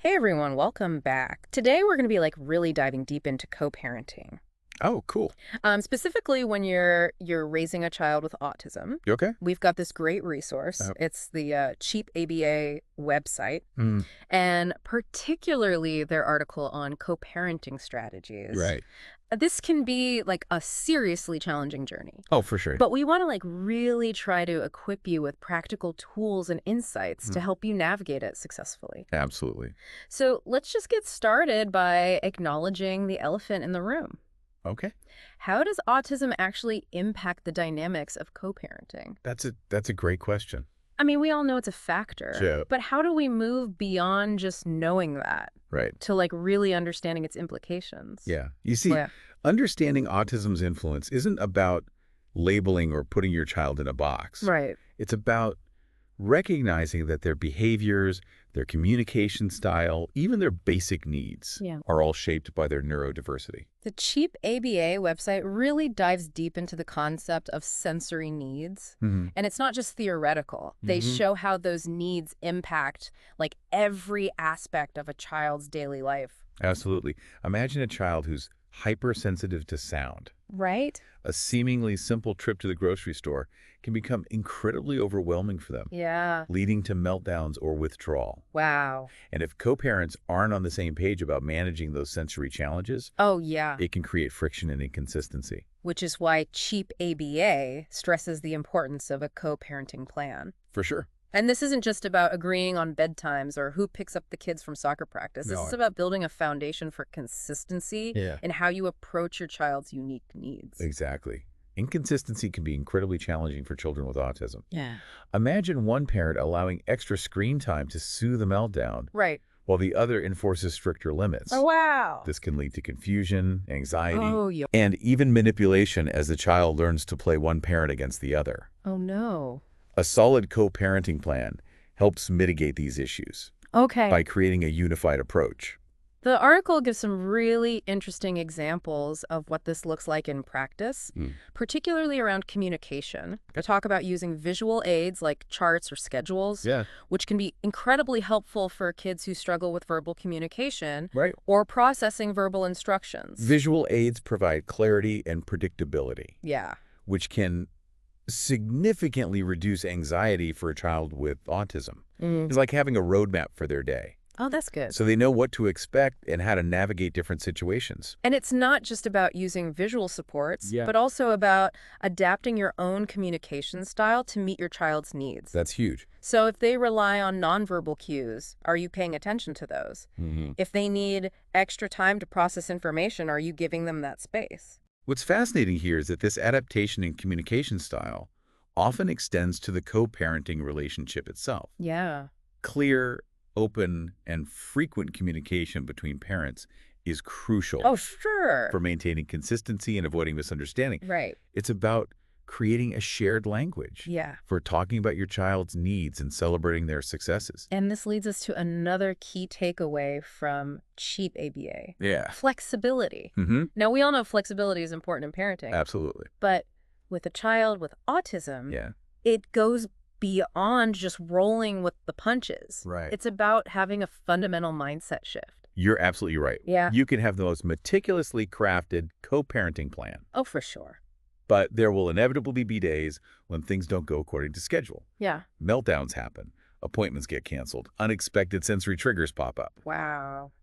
Hey everyone, welcome back. Today we're going to be really diving deep into co-parenting. Oh, cool. Specifically when you're raising a child with autism. You okay? We've got this great resource. Uh, It's the Cheap ABA website, mm, and particularly their article on co-parenting strategies. right. This can be a seriously challenging journey. Oh, for sure. But we want to really try to equip you with practical tools and insights to Mm, help you navigate it successfully. absolutely. So let's just get started by acknowledging the elephant in the room. Okay. How does autism actually impact the dynamics of co-parenting? That's a great question. I mean, we all know it's a factor, So, but how do we move beyond just knowing that right. to really understanding its implications? Yeah. You see, Yeah. understanding autism's influence isn't about labeling or putting your child in a box. Right. It's about recognizing that their behaviors, their communication style, even their basic needs Yeah. are all shaped by their neurodiversity. The Cheap ABA website really dives deep into the concept of sensory needs. Mm-hmm. And it's not just theoretical. They Mm-hmm. show how those needs impact every aspect of a child's daily life. Absolutely. Imagine a child who's hypersensitive to sound. Right? A seemingly simple trip to the grocery store can become incredibly overwhelming for them, Yeah. leading to meltdowns or withdrawal. Wow. And if co-parents aren't on the same page about managing those sensory challenges, Oh, yeah. it can create friction and inconsistency. Which is why Cheap ABA stresses the importance of a co-parenting plan. For sure. And this isn't just about agreeing on bedtimes or who picks up the kids from soccer practice. This No. is about building a foundation for consistency Yeah. in how you approach your child's unique needs. Exactly. Inconsistency can be incredibly challenging for children with autism. Yeah. Imagine one parent allowing extra screen time to soothe the meltdown, Right. while the other enforces stricter limits. Oh, wow. This can lead to confusion, anxiety, Oh, yeah. and even manipulation as the child learns to play one parent against the other. Oh, no. A solid co-parenting plan helps mitigate these issues Okay. by creating a unified approach. The article gives some really interesting examples of what this looks like in practice, particularly around communication. They talk about using visual aids like charts or schedules, Yeah. which can be incredibly helpful for kids who struggle with verbal communication Right. or processing verbal instructions. Visual aids provide clarity and predictability, Yeah. which can significantly reduce anxiety for a child with autism. It's like having a roadmap for their day, Oh, that's good. so they know what to expect and how to navigate different situations. And it's not just about using visual supports, Yeah. but also about adapting your own communication style to meet your child's needs. That's huge. So if they rely on nonverbal cues, are you paying attention to those? If they need extra time to process information, are you giving them that space? What's fascinating here is that this adaptation in communication style often extends to the co-parenting relationship itself. Yeah. Clear, open, and frequent communication between parents is crucial Oh, sure. for maintaining consistency and avoiding misunderstanding. Right. It's about creating a shared language Yeah. for talking about your child's needs and celebrating their successes. And this leads us to another key takeaway from Cheap ABA. Yeah. Flexibility. Now, we all know flexibility is important in parenting, Absolutely. but with a child with autism, Yeah. it goes beyond just rolling with the punches. Right. It's about having a fundamental mindset shift. You're absolutely right. Yeah. You can have the most meticulously crafted co-parenting plan, Oh, for sure. but there will inevitably be days when things don't go according to schedule. Yeah. Meltdowns happen, appointments get canceled, unexpected sensory triggers pop up. Wow.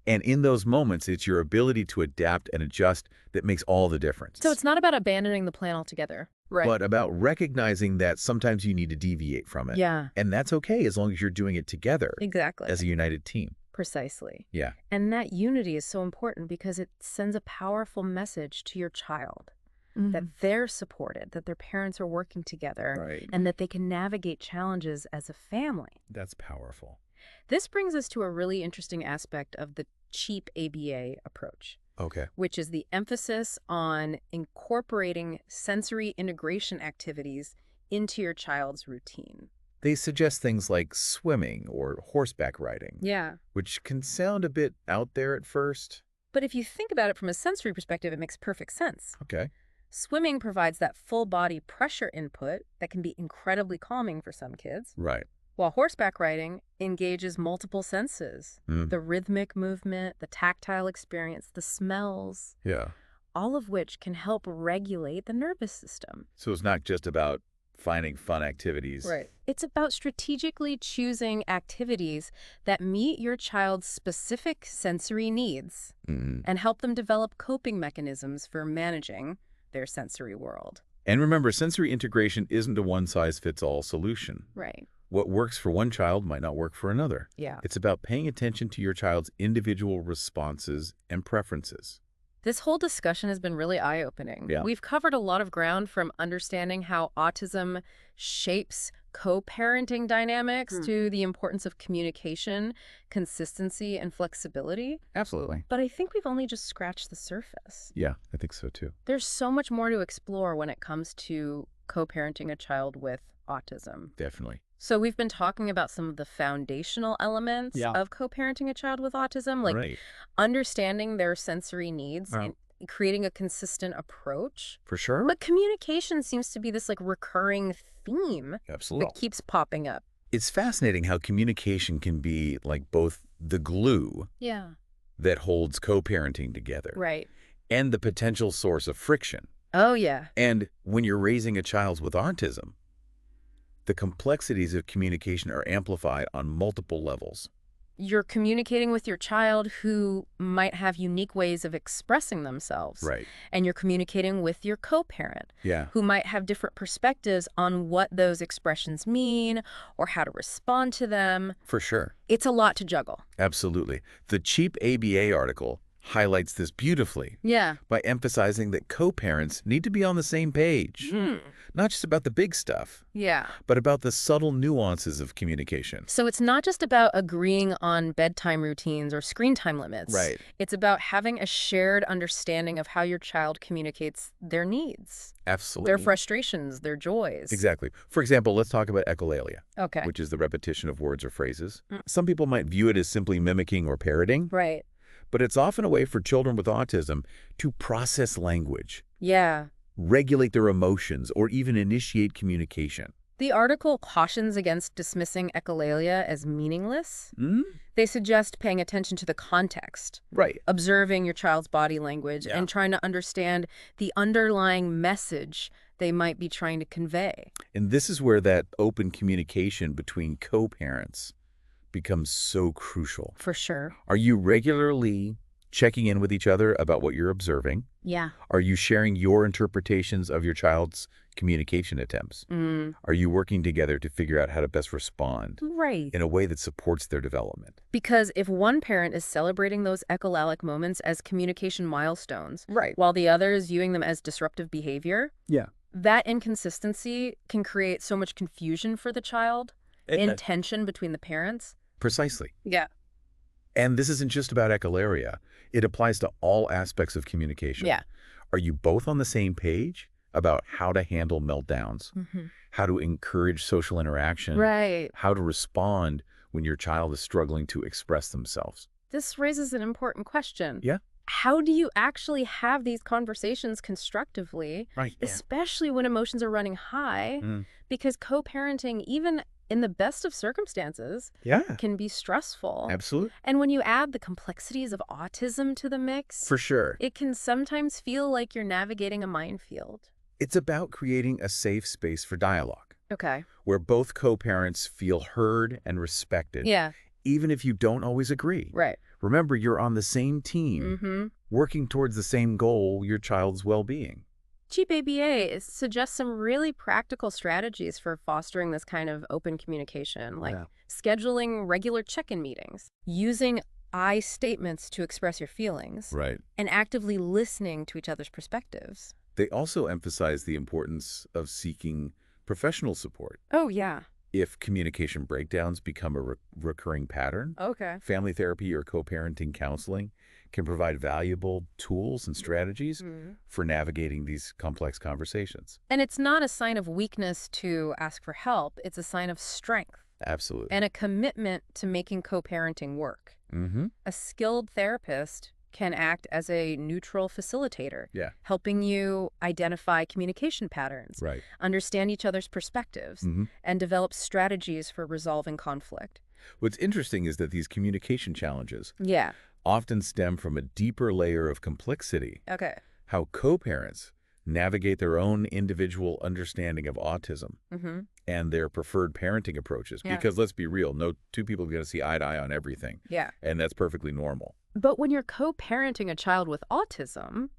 And in those moments, it's your ability to adapt and adjust that makes all the difference. So it's not about abandoning the plan altogether. Right. But about recognizing that sometimes you need to deviate from it. Yeah, And that's okay as long as you're doing it together exactly. as a united team. Precisely. Yeah. And that unity is so important because it sends a powerful message to your child that they're supported, that their parents are working together, Right. and that they can navigate challenges as a family. That's powerful. This brings us to a really interesting aspect of the Cheap ABA approach, Okay. which is the emphasis on incorporating sensory integration activities into your child's routine. They suggest things like swimming or horseback riding, Yeah. which can sound a bit out there at first. But if you think about it from a sensory perspective, it makes perfect sense. Okay. Swimming provides that full body pressure input that can be incredibly calming for some kids. Right. while horseback riding engages multiple senses. The rhythmic movement, the tactile experience, the smells. Yeah. All of which can help regulate the nervous system. So it's not just about finding fun activities. Right. It's about strategically choosing activities that meet your child's specific sensory needs and help them develop coping mechanisms for managing their sensory world. And remember, sensory integration isn't a one-size-fits-all solution. Right. What works for one child might not work for another. Yeah. It's about paying attention to your child's individual responses and preferences. This whole discussion has been really eye-opening. Yeah. We've covered a lot of ground, from understanding how autism shapes co-parenting dynamics to the importance of communication, consistency, and flexibility. Absolutely. But I think we've only just scratched the surface. Yeah, I think so too. There's so much more to explore when it comes to co-parenting a child with autism. Definitely. So we've been talking about some of the foundational elements of co-parenting a child with autism, like understanding their sensory needs and creating a consistent approach. For sure. But communication seems to be this like recurring theme Absolutely. that keeps popping up. It's fascinating how communication can be like both the glue that holds co-parenting together Right. and the potential source of friction. Oh, yeah. And when you're raising a child with autism, the complexities of communication are amplified on multiple levels. You're communicating with your child who might have unique ways of expressing themselves. Right. And you're communicating with your co-parent Yeah. who might have different perspectives on what those expressions mean or how to respond to them. For sure. It's a lot to juggle. Absolutely. The cheap ABA article highlights this beautifully by emphasizing that co-parents need to be on the same page. Not just about the big stuff, but about the subtle nuances of communication. So it's not just about agreeing on bedtime routines or screen time limits. Right. It's about having a shared understanding of how your child communicates their needs. Absolutely. Their frustrations, their joys. Exactly. For example, let's talk about echolalia, Okay. which is the repetition of words or phrases. Some people might view it as simply mimicking or parroting, Right. but it's often a way for children with autism to process language, Yeah. regulate their emotions, or even initiate communication. The article cautions against dismissing echolalia as meaningless. They suggest paying attention to the context, Right. observing your child's body language, and trying to understand the underlying message they might be trying to convey. And this is where that open communication between co-parents becomes so crucial. For sure. Are you regularly checking in with each other about what you're observing? Yeah. Are you sharing your interpretations of your child's communication attempts? Are you working together to figure out how to best respond Right. in a way that supports their development? Because if one parent is celebrating those echolalic moments as communication milestones, Right. while the other is viewing them as disruptive behavior, that inconsistency can create so much confusion for the child, and tension between the parents. Precisely. Yeah. And this isn't just about echolalia. It applies to all aspects of communication. Yeah. Are you both on the same page about how to handle meltdowns, how to encourage social interaction, Right. how to respond when your child is struggling to express themselves? This raises an important question. Yeah. How do you actually have these conversations constructively, Right. especially when emotions are running high? Because co-parenting, even in the best of circumstances, can be stressful. Absolutely. And when you add the complexities of autism to the mix, For sure. it can sometimes feel like you're navigating a minefield. It's about creating a safe space for dialogue Okay. where both co-parents feel heard and respected, Yeah. even if you don't always agree. Right. Remember, you're on the same team, working towards the same goal, your child's well-being. Cheap ABA suggests some really practical strategies for fostering this kind of open communication, like scheduling regular check-in meetings, using I statements to express your feelings, Right. and actively listening to each other's perspectives. They also emphasize the importance of seeking professional support. Oh, yeah. If communication breakdowns become a recurring pattern, Okay. family therapy or co-parenting counseling can provide valuable tools and strategies for navigating these complex conversations. And it's not a sign of weakness to ask for help. It's a sign of strength Absolutely. and a commitment to making co-parenting work. A skilled therapist can act as a neutral facilitator, Yeah. helping you identify communication patterns, Right. understand each other's perspectives, and develop strategies for resolving conflict. What's interesting is that these communication challenges Yeah. often stem from a deeper layer of complexity. Okay. How co-parents navigate their own individual understanding of autism and their preferred parenting approaches. Yeah. Because let's be real, no two people are going to see eye to eye on everything. Yeah. And that's perfectly normal. But when you're co-parenting a child with autism,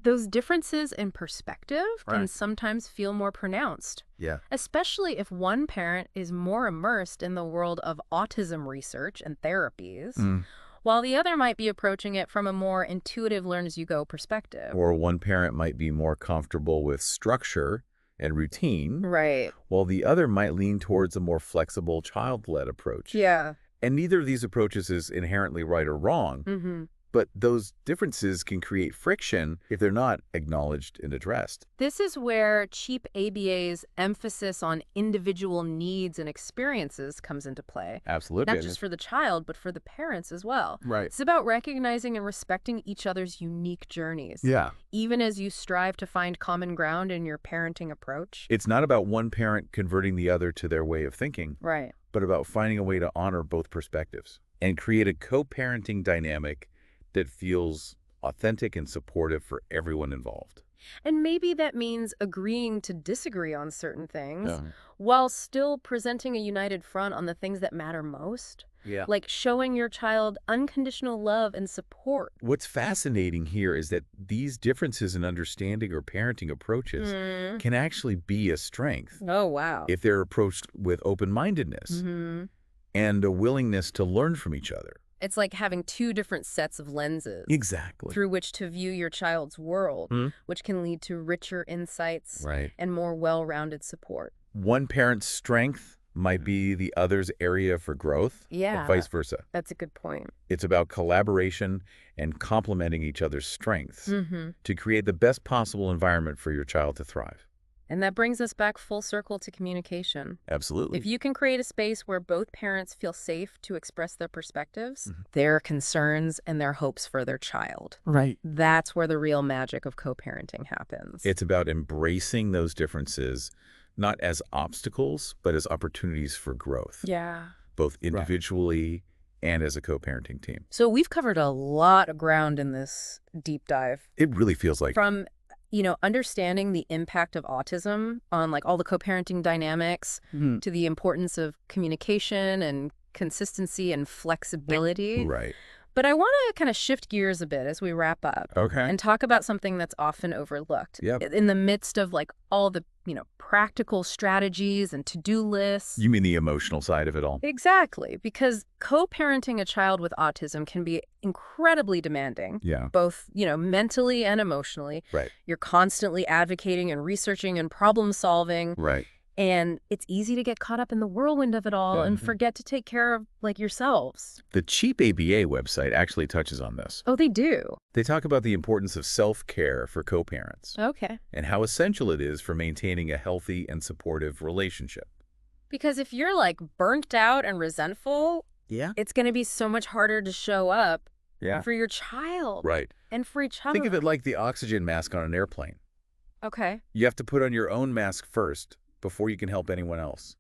those differences in perspective can sometimes feel more pronounced. Yeah. Especially if one parent is more immersed in the world of autism research and therapies, while the other might be approaching it from a more intuitive learn-as-you-go perspective. Or one parent might be more comfortable with structure and routine, Right. while the other might lean towards a more flexible child-led approach. Yeah. And neither of these approaches is inherently right or wrong, but those differences can create friction if they're not acknowledged and addressed. This is where CHEAP ABA's emphasis on individual needs and experiences comes into play. Absolutely. Not just for the child, but for the parents as well. Right. It's about recognizing and respecting each other's unique journeys. Yeah. Even as you strive to find common ground in your parenting approach. It's not about one parent converting the other to their way of thinking, Right. but about finding a way to honor both perspectives and create a co-parenting dynamic that feels authentic and supportive for everyone involved. And maybe that means agreeing to disagree on certain things while still presenting a united front on the things that matter most. Yeah. Like showing your child unconditional love and support. What's fascinating here is that these differences in understanding or parenting approaches can actually be a strength. Oh, wow. If they're approached with open-mindedness and a willingness to learn from each other. It's like having two different sets of lenses. Exactly. Through which to view your child's world, which can lead to richer insights and more well-rounded support. One parent's strength might be the other's area for growth, and vice versa. That's a good point. It's about collaboration and complementing each other's strengths to create the best possible environment for your child to thrive. And that brings us back full circle to communication. Absolutely. If you can create a space where both parents feel safe to express their perspectives, their concerns, and their hopes for their child. Right. That's where the real magic of co-parenting happens. It's about embracing those differences, not as obstacles, but as opportunities for growth. Yeah. Both individually and as a co-parenting team. So we've covered a lot of ground in this deep dive. It really feels like From understanding the impact of autism on like all the co-parenting dynamics to the importance of communication and consistency and flexibility. Right. But I want to kind of shift gears a bit as we wrap up. Okay. And talk about something that's often overlooked. Yep. In the midst of like all the, practical strategies and to-do lists. You mean the emotional side of it all? Exactly. Because co-parenting a child with autism can be incredibly demanding. Yeah. Both, mentally and emotionally. Right. You're constantly advocating and researching and problem solving. Right. And it's easy to get caught up in the whirlwind of it all and forget to take care of, yourselves. The CHEAP ABA website actually touches on this. Oh, they do? They talk about the importance of self-care for co-parents. Okay. And how essential it is for maintaining a healthy and supportive relationship. Because if you're, burnt out and resentful, it's going to be so much harder to show up for your child. Right. And for each other. Think of it like the oxygen mask on an airplane. Okay. You have to put on your own mask first before you can help anyone else.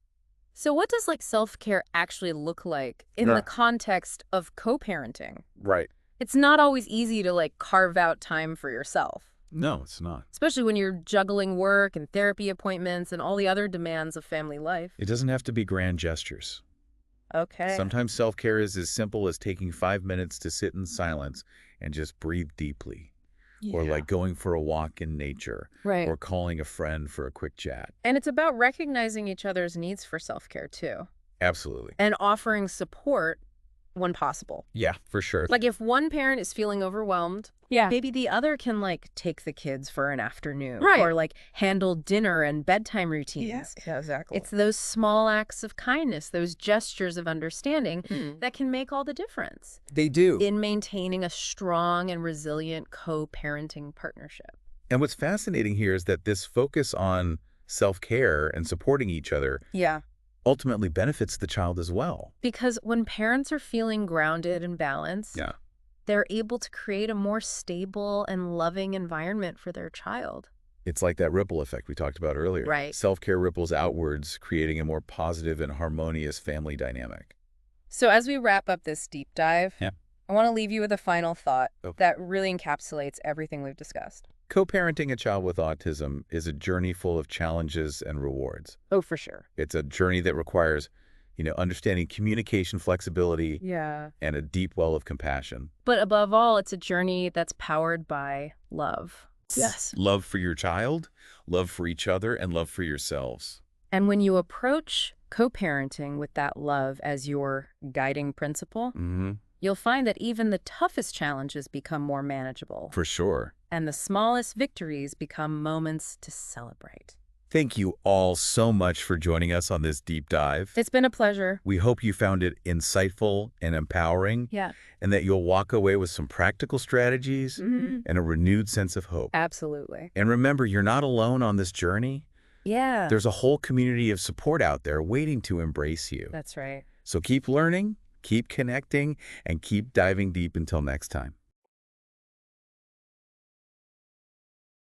So what does self-care actually look like in the context of co-parenting? Right. It's not always easy to carve out time for yourself. No, it's not. Especially when you're juggling work and therapy appointments and all the other demands of family life. It doesn't have to be grand gestures. Okay. Sometimes self-care is as simple as taking 5 minutes to sit in silence and just breathe deeply. Yeah. Or going for a walk in nature. Right. Or calling a friend for a quick chat. And it's about recognizing each other's needs for self-care too. Absolutely. And offering support when possible. Yeah, for sure. If one parent is feeling overwhelmed, maybe the other can take the kids for an afternoon. Right. Or handle dinner and bedtime routines. Yeah, exactly. It's those small acts of kindness, those gestures of understanding that can make all the difference. They do. In maintaining a strong and resilient co-parenting partnership. And what's fascinating here is that this focus on self-care and supporting each other ultimately benefits the child as well. Because when parents are feeling grounded and balanced, they're able to create a more stable and loving environment for their child. It's like that ripple effect we talked about earlier. Right. Self-care ripples outwards, creating a more positive and harmonious family dynamic. So as we wrap up this deep dive, Yeah. I want to leave you with a final thought that really encapsulates everything we've discussed. Co-parenting a child with autism is a journey full of challenges and rewards. Oh, for sure. It's a journey that requires, understanding communication flexibility and a deep well of compassion. But above all, it's a journey that's powered by love. Yes. Love for your child, love for each other, and love for yourselves. And when you approach co-parenting with that love as your guiding principle, you'll find that even the toughest challenges become more manageable. For sure. And the smallest victories become moments to celebrate. Thank you all so much for joining us on this deep dive. It's been a pleasure. We hope you found it insightful and empowering. Yeah. And that you'll walk away with some practical strategies and a renewed sense of hope. Absolutely. And remember, you're not alone on this journey. Yeah. There's a whole community of support out there waiting to embrace you. That's right. So keep learning, keep connecting, and keep diving deep until next time.